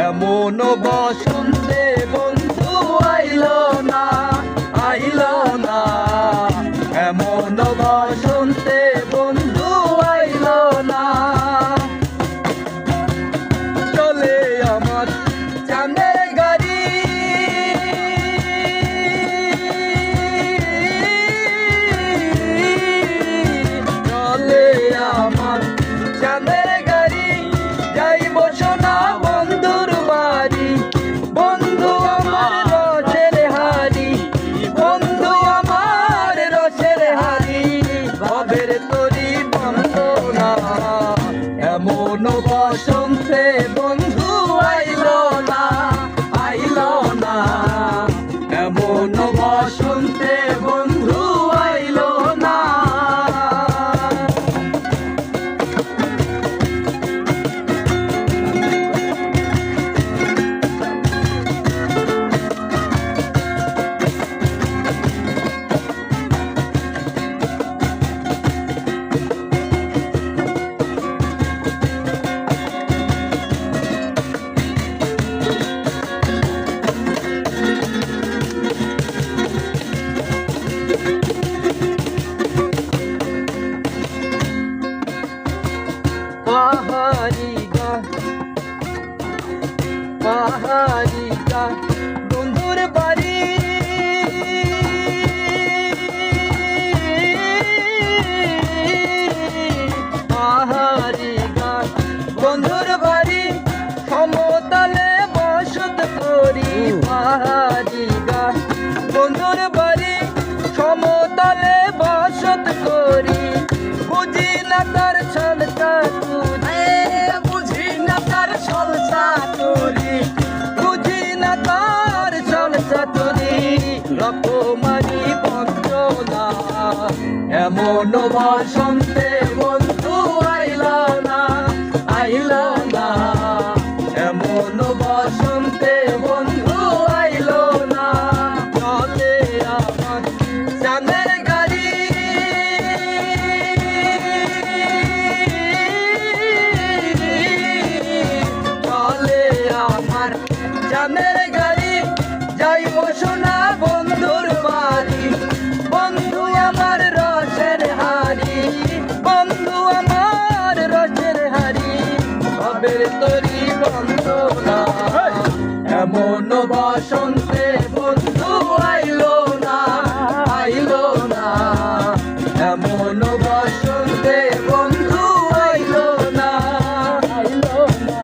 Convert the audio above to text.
এমন বসন্তে বন্ধু আইলো না, আইলো না। এমন বসন্তে বন্ধু আইলো না। চলে আমার চাঁদের গাড়ি, চলে আমার চাঁদের গাড়ি, যাইব সোনা বন্ধুর বাড়ি। বন্ধু আমার রসের হাড়ি, বন্ধু আমার রসের হাড়ি, ভবের তরি বন্ধ না। এমন বসন্তে বন্ধু আইলো না, আইলো না। এমন বসন্তে বন্ধু আইলো না। পাহাড়িগা, পাহাড়িগা বন্ধুর বাড়ি, পাহাড়িগা বন্ধুর বাড়ি, সমতলে বসত করি। পাহাড়িগা বন্ধুর বাড়ি, সমতলে বসত করি। বুঝি না তার ছল চাতুরি, বুঝি না তার ছল চাতুরি, বুঝি না তার ছল চাতুরি, রকমারি বঞ্চনা। এমন বসন্তে বন্ধু আইলা না, আইলা না। এমন বসন্তে বন্ধু আইলো না। চলে আমার চাঁদের গাড়ি, চলে আমার চাঁদের গাড়ি, যাইব সোনা বন্ধুর বাড়ি। বন্ধু আমার রসের হাড়ি, বন্ধু আমার রসের হাড়ি, ভবের তরি বন্ধ না। এমন বসন্তে বন্ধু আইলো